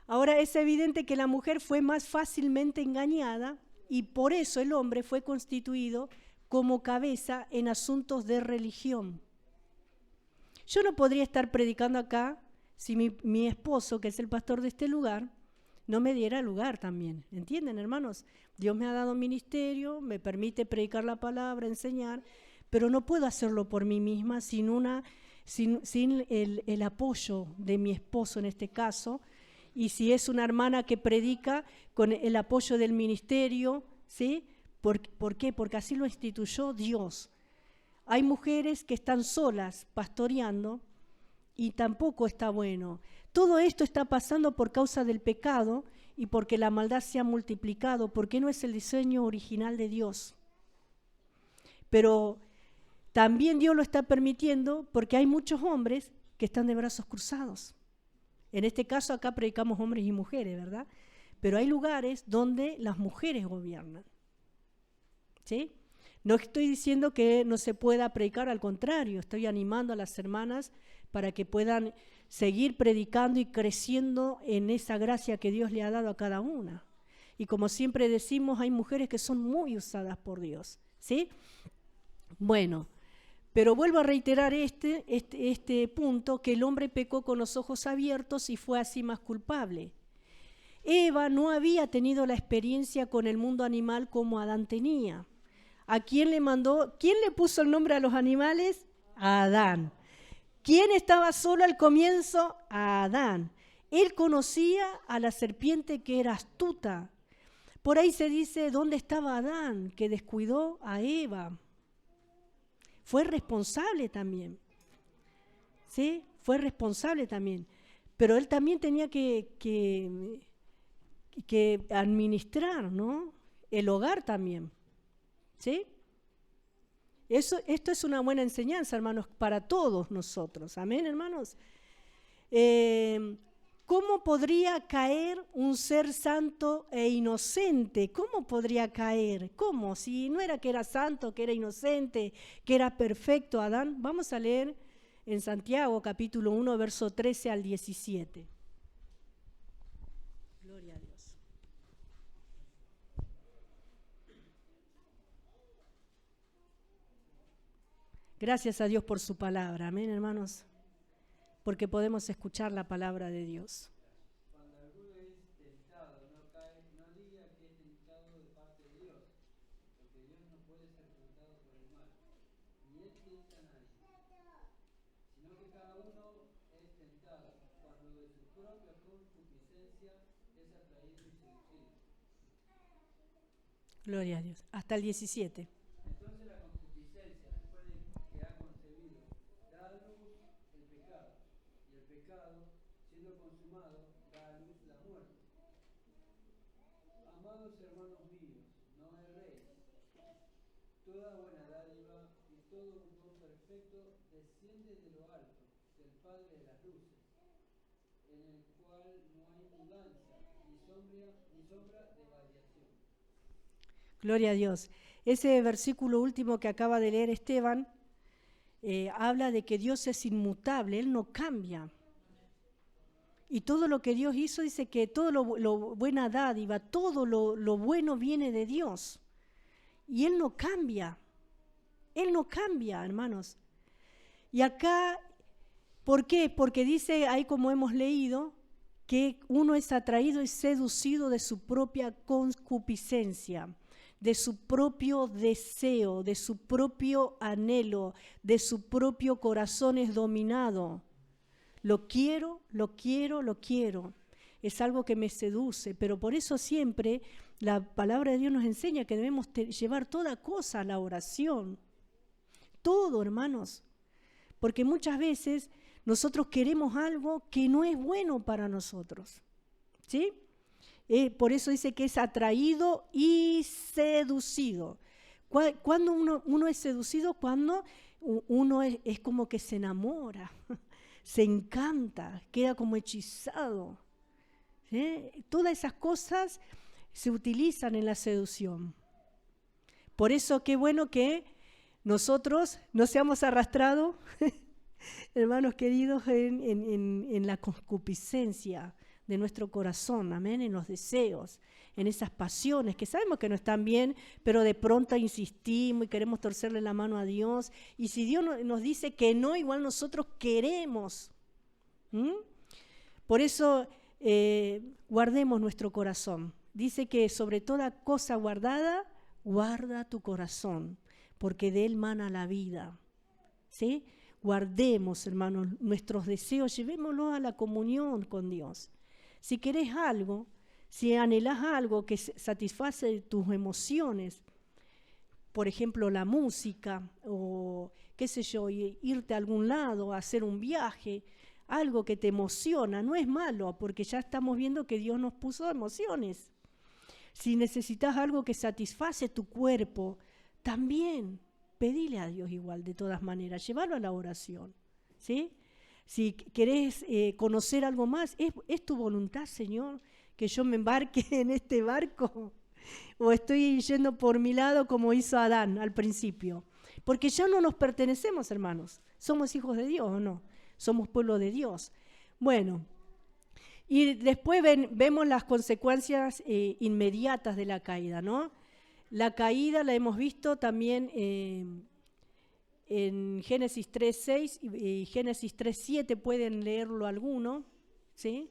Ahora es evidente que la mujer fue más fácilmente engañada y por eso el hombre fue constituido como cabeza en asuntos de religión. Yo no podría estar predicando acá si mi esposo, que es el pastor de este lugar, no me diera lugar también. ¿Entienden, hermanos? Dios me ha dado un ministerio, me permite predicar la palabra, enseñar, pero no puedo hacerlo por mí misma sin el apoyo de mi esposo en este caso, y si es una hermana que predica con el apoyo del ministerio, ¿sí? ¿Por qué? Porque así lo instituyó Dios. Hay mujeres que están solas pastoreando y tampoco está bueno. Todo esto está pasando por causa del pecado y porque la maldad se ha multiplicado, porque no es el diseño original de Dios. Pero también Dios lo está permitiendo porque hay muchos hombres que están de brazos cruzados. En este caso acá predicamos hombres y mujeres, ¿verdad? Pero hay lugares donde las mujeres gobiernan. ¿Sí? No estoy diciendo que no se pueda predicar, al contrario, estoy animando a las hermanas para que puedan seguir predicando y creciendo en esa gracia que Dios le ha dado a cada una. Y como siempre decimos, hay mujeres que son muy usadas por Dios, ¿sí? Bueno, pero vuelvo a reiterar este punto, que el hombre pecó con los ojos abiertos y fue así más culpable. Eva no había tenido la experiencia con el mundo animal como Adán tenía. ¿A quién le mandó? ¿Quién le puso el nombre a los animales? A Adán. ¿Quién estaba solo al comienzo? A Adán. Él conocía a la serpiente que era astuta. Por ahí se dice, ¿dónde estaba Adán? Que descuidó a Eva. Fue responsable también. ¿Sí? Fue responsable también. Pero él también tenía que administrar, ¿no? El hogar también. ¿Sí? Esto es una buena enseñanza, hermanos, para todos nosotros. Amén, hermanos. ¿Cómo podría caer un ser santo e inocente? ¿Cómo podría caer? ¿Cómo? Si no era que era santo, que era inocente, que era perfecto, Adán. Vamos a leer en Santiago, capítulo 1, verso 13 al 17. Gloria a Dios. Gracias a Dios por su palabra. Amén, hermanos. Porque podemos escuchar la palabra de Dios. Cuando alguno es tentado, no diga que es tentado de parte de Dios, porque Dios no puede ser tentado concupiscencia es atraído y seducido. Gloria a Dios. Hasta el 17. Entonces la concupiscencia, después de que ha concebido, da a luz el pecado. Y el pecado, siendo consumado, da a luz la muerte. Amados hermanos míos, no erréis. Toda buena dádiva y todo un don perfecto desciende de lo alto, del Padre de las luces, en el cual no hay mudanza, ni sombra de variación. Gloria a Dios. Ese versículo último que acaba de leer Esteban habla de que Dios es inmutable, Él no cambia. Y todo lo que Dios hizo, dice que todo lo buena dádiva, todo lo bueno viene de Dios. Y Él no cambia. Él no cambia, hermanos. Y acá, ¿por qué? Porque dice ahí, como hemos leído, que uno es atraído y seducido de su propia concupiscencia, de su propio deseo, de su propio anhelo, de su propio corazón es dominado. Lo quiero, lo quiero, lo quiero. Es algo que me seduce, pero por eso siempre la palabra de Dios nos enseña que debemos llevar toda cosa a la oración. Todo, hermanos. Porque muchas veces nosotros queremos algo que no es bueno para nosotros. ¿Sí? Por eso dice que es atraído y seducido. Cuando uno es seducido, cuando uno es como que se enamora, se encanta, queda como hechizado. ¿Sí? Todas esas cosas se utilizan en la seducción. Por eso qué bueno que nosotros no seamos arrastrados, hermanos queridos, en la concupiscencia de nuestro corazón, amén, en los deseos, en esas pasiones que sabemos que no están bien, pero de pronto insistimos y queremos torcerle la mano a Dios. Y si Dios nos dice que no, igual nosotros queremos. Por eso guardemos nuestro corazón. Dice que sobre toda cosa guardada, guarda tu corazón, porque de él mana la vida. ¿Sí? Guardemos, hermanos, nuestros deseos, llevémoslos a la comunión con Dios. Si querés algo, si anhelás algo que satisface tus emociones, por ejemplo la música o qué sé yo, irte a algún lado, hacer un viaje, algo que te emociona, no es malo, porque ya estamos viendo que Dios nos puso emociones. Si necesitas algo que satisface tu cuerpo, también pedile a Dios igual, de todas maneras, llévalo a la oración, ¿sí? Si querés conocer algo más, ¿es tu voluntad, Señor, que yo me embarque en este barco? ¿O estoy yendo por mi lado como hizo Adán al principio? Porque ya no nos pertenecemos, hermanos. ¿Somos hijos de Dios o no? Somos pueblo de Dios. Bueno, y después vemos las consecuencias inmediatas de la caída, ¿no? La caída la hemos visto también en Génesis 3:6 y Génesis 3:7, pueden leerlo alguno, ¿sí?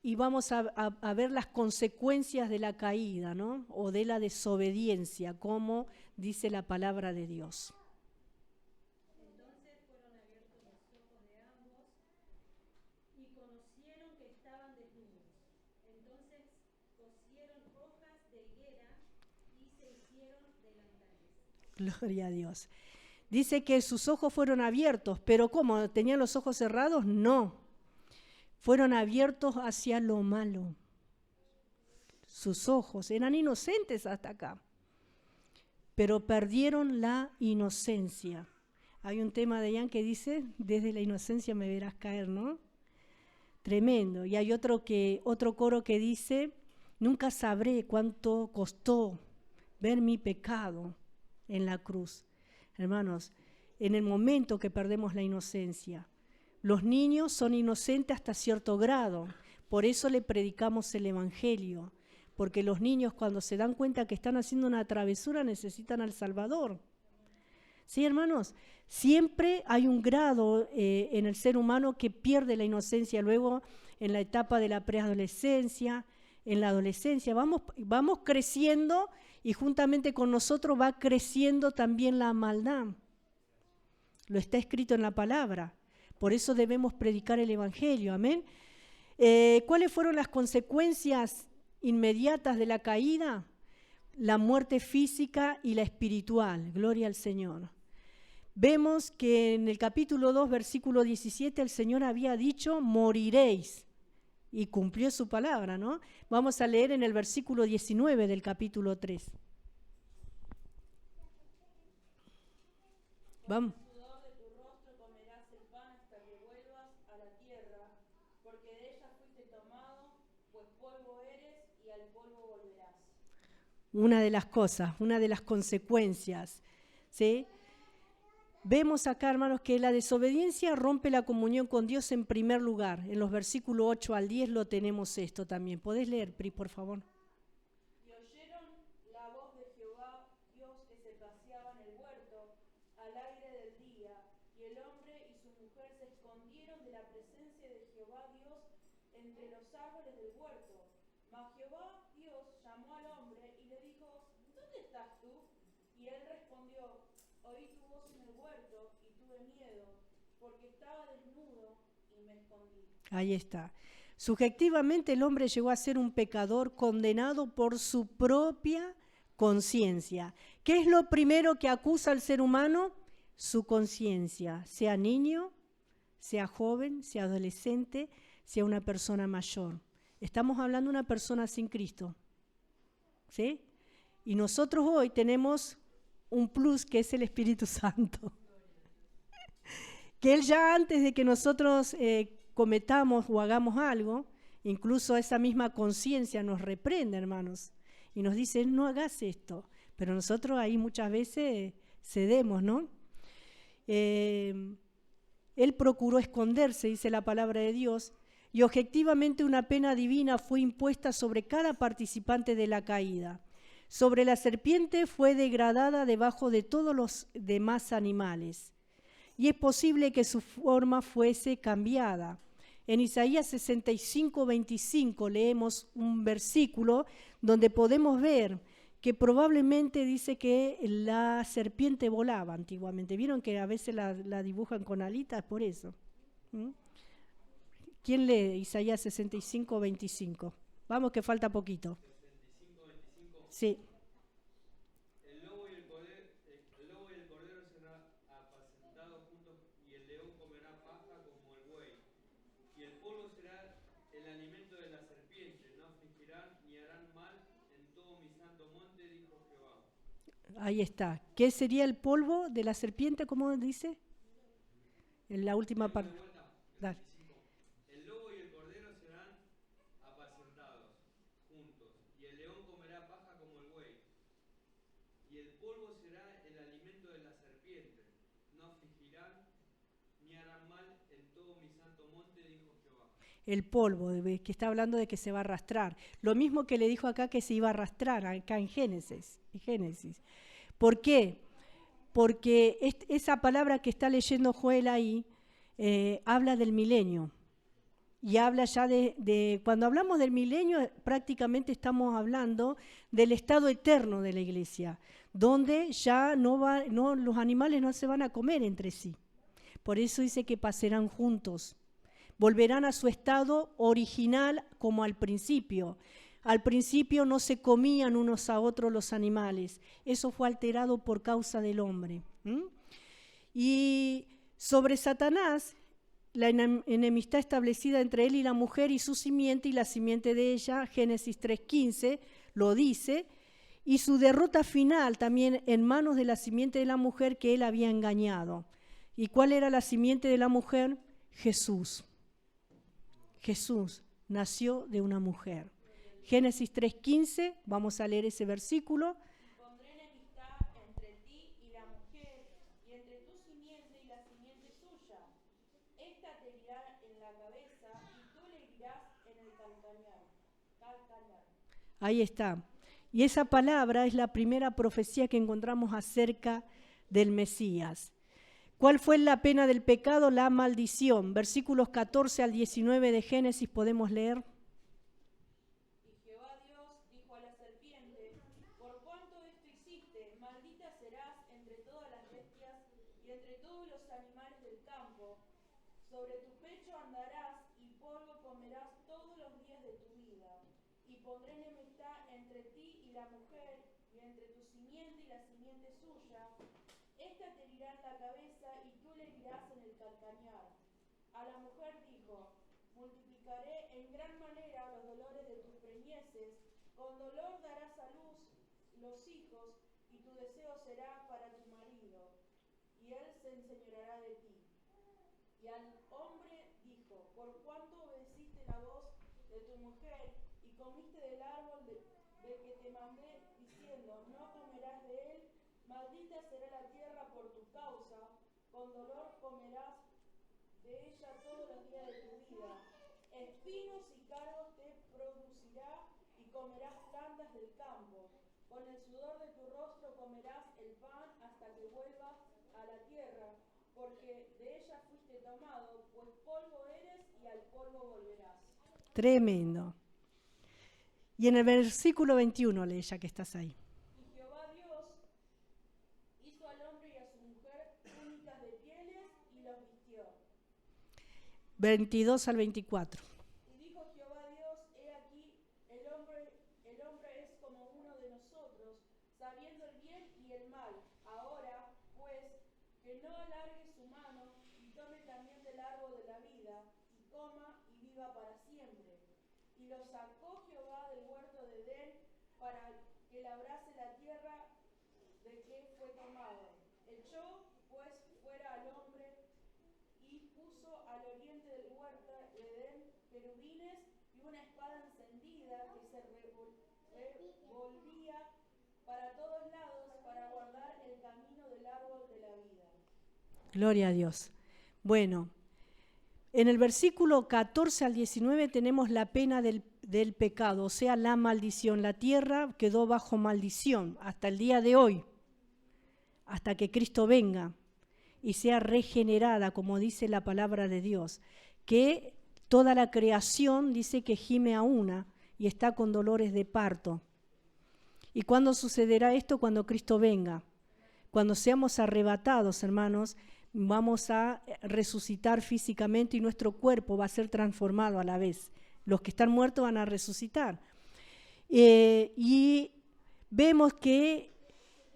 Y vamos a ver las consecuencias de la caída, ¿no? O de la desobediencia, como dice la palabra de Dios. Entonces fueron abiertos los ojos de ambos y conocieron que estaban desnudos. Entonces cosieron hojas de higuera y se hicieron delantales. Gloria a Dios. Dice que sus ojos fueron abiertos, pero ¿cómo? ¿Tenían los ojos cerrados? No. Fueron abiertos hacia lo malo. Sus ojos eran inocentes hasta acá, pero perdieron la inocencia. Hay un tema de Ian que dice, desde la inocencia me verás caer, ¿no? Tremendo. Y hay otro coro que dice, nunca sabré cuánto costó ver mi pecado en la cruz. Hermanos, en el momento que perdemos la inocencia, los niños son inocentes hasta cierto grado, por eso le predicamos el Evangelio, porque los niños cuando se dan cuenta que están haciendo una travesura necesitan al Salvador. ¿Sí, hermanos? Siempre hay un grado en el ser humano que pierde la inocencia, luego en la etapa de la preadolescencia, en la adolescencia, vamos creciendo y juntamente con nosotros va creciendo también la maldad. Lo está escrito en la palabra. Por eso debemos predicar el Evangelio, amén. ¿Cuáles fueron las consecuencias inmediatas de la caída? La muerte física y la espiritual. Gloria al Señor. Vemos que en el capítulo 2, versículo 17, el Señor había dicho, moriréis. Y cumplió su palabra, ¿no? Vamos a leer en el versículo 19 del capítulo 3. Vamos. Con el sudor de tu rostro comerás el pan hasta que vuelvas a la tierra, porque de ella fuiste tomado, pues polvo eres y al polvo volverás. Una de las cosas, una de las consecuencias, ¿sí? Vemos acá, hermanos, que la desobediencia rompe la comunión con Dios en primer lugar. En los versículos 8 al 10 lo tenemos esto también. ¿Podés leer, Pri, por favor? Y oyeron la voz de Jehová, Dios que se paseaba en el huerto, al aire del día, y el hombre y su mujer se escondieron de la presencia de Jehová Dios entre los árboles del huerto. Mas Jehová Dios llamó al hombre y le dijo, ¿dónde estás tú? Y él respondió, oí tu voz en el huerto y tuve miedo, porque estaba desnudo y me escondí. Ahí está. Subjetivamente el hombre llegó a ser un pecador condenado por su propia conciencia. ¿Qué es lo primero que acusa al ser humano? Su conciencia, sea niño, sea joven, sea adolescente, sea una persona mayor. Estamos hablando de una persona sin Cristo, ¿sí? Y nosotros hoy tenemos un plus que es el Espíritu Santo. Que Él ya antes de que nosotros cometamos o hagamos algo, incluso esa misma conciencia nos reprende, hermanos, y nos dice, no hagas esto. Pero nosotros ahí muchas veces cedemos, ¿no? Él procuró esconderse, dice la palabra de Dios, y objetivamente una pena divina fue impuesta sobre cada participante de la caída. Sobre la serpiente fue degradada debajo de todos los demás animales. Y es posible que su forma fuese cambiada. En Isaías 65, 25 leemos un versículo donde podemos ver que probablemente dice que la serpiente volaba antiguamente. ¿Vieron que a veces la dibujan con alitas? Por eso. ¿Mm? ¿Quién lee Isaías 65, 25? Vamos que falta poquito. 65, 25. Sí. El lobo y el cordero serán apacentados juntos, y el león comerá paja como el buey. Y el polvo será el alimento de la serpiente. No afligirán ni harán mal en todo mi santo monte, dijo Jehová. Ahí está. ¿Qué sería el polvo de la serpiente? ¿Cómo dice? En la última parte. Dale. El lobo y el cordero serán apacentados juntos, y el león comerá paja como el buey. Y el polvo será el alimento de la serpiente. No afligirán ni harán mal en todo mi santo monte, dijo Jehová. El polvo, que está hablando de que se va a arrastrar. Lo mismo que le dijo acá que se iba a arrastrar, acá en Génesis. ¿Por qué? Porque esa palabra que está leyendo Joel ahí habla del milenio. Y habla ya cuando hablamos del milenio, prácticamente estamos hablando del estado eterno de la iglesia, donde ya los animales no se van a comer entre sí. Por eso dice que pasarán juntos. Volverán a su estado original como al principio. Al principio no se comían unos a otros los animales. Eso fue alterado por causa del hombre. Y sobre Satanás, la enemistad establecida entre él y la mujer y su simiente y la simiente de ella, Génesis 3:15 lo dice, y su derrota final también en manos de la simiente de la mujer que él había engañado. ¿Y cuál era la simiente de la mujer? Jesús. Jesús nació de una mujer. Génesis 3:15, vamos a leer ese versículo. Pondré enemistad entre ti y la mujer, y entre tu simiente y la simiente suya. Esta te herirá en la cabeza, y tú le herirás en el calcañar. Ahí está. Y esa palabra es la primera profecía que encontramos acerca del Mesías. ¿Cuál fue la pena del pecado? La maldición. Versículos 14 al 19 de Génesis podemos leer. Y Jehová Dios dijo a la serpiente, por cuanto esto hiciste, maldita serás entre todas las bestias y entre todos los animales del campo. Sobre tu pecho andarás y polvo comerás pondré enemistad entre ti y la mujer, y entre tu simiente y la simiente suya. Esta te herirá en la cabeza y tú le herirás en el calcañar. A la mujer dijo: multiplicaré en gran manera los dolores de tus preñeces, con dolor darás a luz los hijos, y tu deseo será para tu marido, y él se enseñoreará de ti. Y al hombre dijo: por cuanto obedeciste la voz de tu mujer, y comiste del árbol de que te mandé, diciendo: no comerás de él, maldita será la tierra por tu causa, con dolor comerás de ella todos los días de tu vida. Espinos y cardos te producirá, y comerás plantas del campo. Con el sudor de tu rostro comerás el pan hasta que vuelvas a la tierra, porque de ella fuiste tomado, pues polvo eres y al polvo volverás. Tremendo. Y en el versículo 21, lee, ya que estás ahí. Y Jehová Dios hizo al hombre y a su mujer túnicas de pieles y los vistió. 22 al 24. Y dijo Jehová Dios: he aquí, el hombre es como uno de nosotros, sabiendo el bien y el mal. Ahora, pues, que no alargue su mano y tome también del árbol de la vida, y coma y viva para siempre. Y lo sacó Jehová del huerto de Edén para que labrase la tierra de que fue tomado. Echó, pues, fuera al hombre y puso al oriente del huerto de Edén querubines y una espada encendida que se revolvía para todos lados para guardar el camino del árbol de la vida. Gloria a Dios. Bueno, en el versículo 14 al 19 tenemos la pena del pecado, o sea, la maldición. La tierra quedó bajo maldición hasta el día de hoy, hasta que Cristo venga y sea regenerada, como dice la palabra de Dios, que toda la creación dice que gime a una y está con dolores de parto. ¿Y cuándo sucederá esto? Cuando Cristo venga. Cuando seamos arrebatados, hermanos, vamos a resucitar físicamente y nuestro cuerpo va a ser transformado a la vez. Los que están muertos van a resucitar. Y vemos que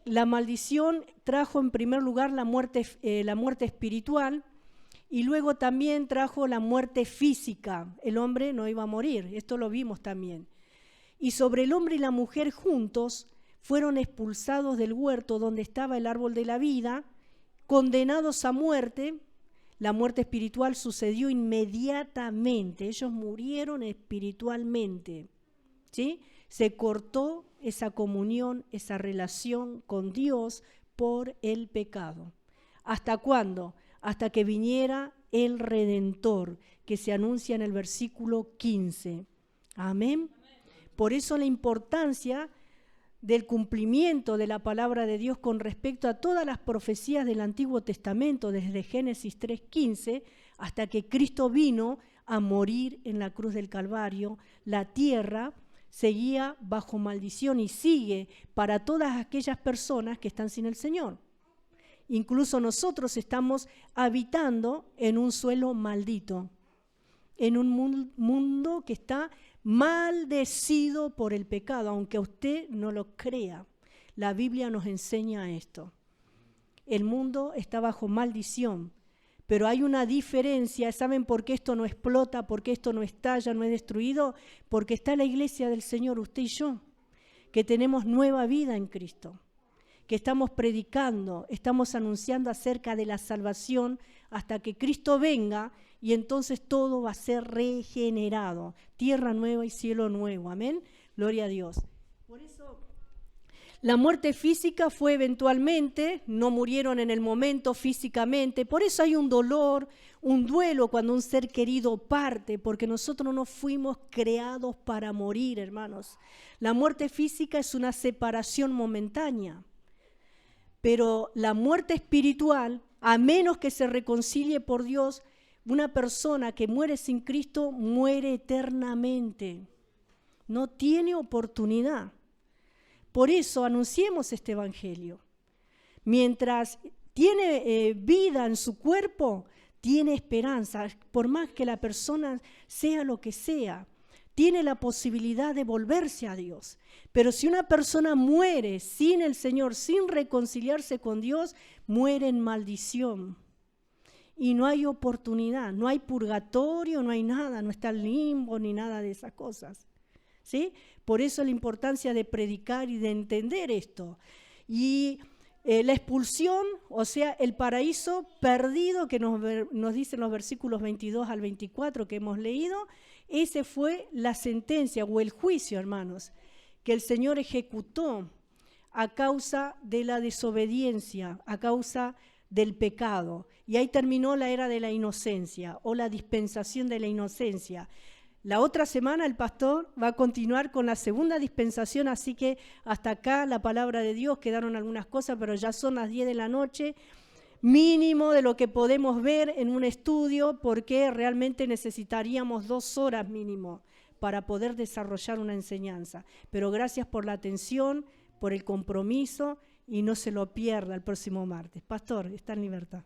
la maldición trajo en primer lugar la muerte espiritual y luego también trajo la muerte física. El hombre no iba a morir, esto lo vimos también. Y sobre el hombre y la mujer juntos fueron expulsados del huerto donde estaba el árbol de la vida, condenados a muerte. La muerte espiritual sucedió inmediatamente, ellos murieron espiritualmente, ¿sí? Se cortó esa comunión, esa relación con Dios por el pecado. ¿Hasta cuándo? Hasta que viniera el Redentor, que se anuncia en el versículo 15. Amén. Por eso la importancia del cumplimiento de la palabra de Dios con respecto a todas las profecías del Antiguo Testamento, desde Génesis 3:15 hasta que Cristo vino a morir en la cruz del Calvario. La tierra seguía bajo maldición y sigue para todas aquellas personas que están sin el Señor. Incluso nosotros estamos habitando en un suelo maldito, en un mundo que está maldecido por el pecado, aunque usted no lo crea. La Biblia nos enseña esto. El mundo está bajo maldición, pero hay una diferencia. ¿Saben por qué esto no explota? ¿Por qué esto no estalla, no es destruido? Porque está la iglesia del Señor, usted y yo, que tenemos nueva vida en Cristo, que estamos predicando, estamos anunciando acerca de la salvación hasta que Cristo venga y entonces todo va a ser regenerado, tierra nueva y cielo nuevo, amén, gloria a Dios. Por eso la muerte física fue eventualmente, no murieron en el momento físicamente, por eso hay un dolor, un duelo cuando un ser querido parte, porque nosotros no fuimos creados para morir, hermanos. La muerte física es una separación momentánea, pero la muerte espiritual, a menos que se reconcilie por Dios, una persona que muere sin Cristo muere eternamente, no tiene oportunidad. Por eso anunciemos este evangelio. Mientras tiene vida en su cuerpo, tiene esperanza, por más que la persona sea lo que sea, tiene la posibilidad de volverse a Dios. Pero si una persona muere sin el Señor, sin reconciliarse con Dios, muere en maldición. Y no hay oportunidad, no hay purgatorio, no hay nada, no está el limbo ni nada de esas cosas. ¿Sí? Por eso la importancia de predicar y de entender esto. Y la expulsión, o sea, el paraíso perdido que nos dicen los versículos 22 al 24 que hemos leído, ese fue la sentencia o el juicio, hermanos, que el Señor ejecutó a causa de la desobediencia, a causa del pecado. Y ahí terminó la era de la inocencia o la dispensación de la inocencia. La otra semana el pastor va a continuar con la segunda dispensación, así que hasta acá la palabra de Dios, quedaron algunas cosas, pero ya son las 10 de la noche, mínimo de lo que podemos ver en un estudio, porque realmente necesitaríamos 2 horas mínimo para poder desarrollar una enseñanza. Pero gracias por la atención, por el compromiso, y no se lo pierda el próximo martes. Pastor, está en libertad.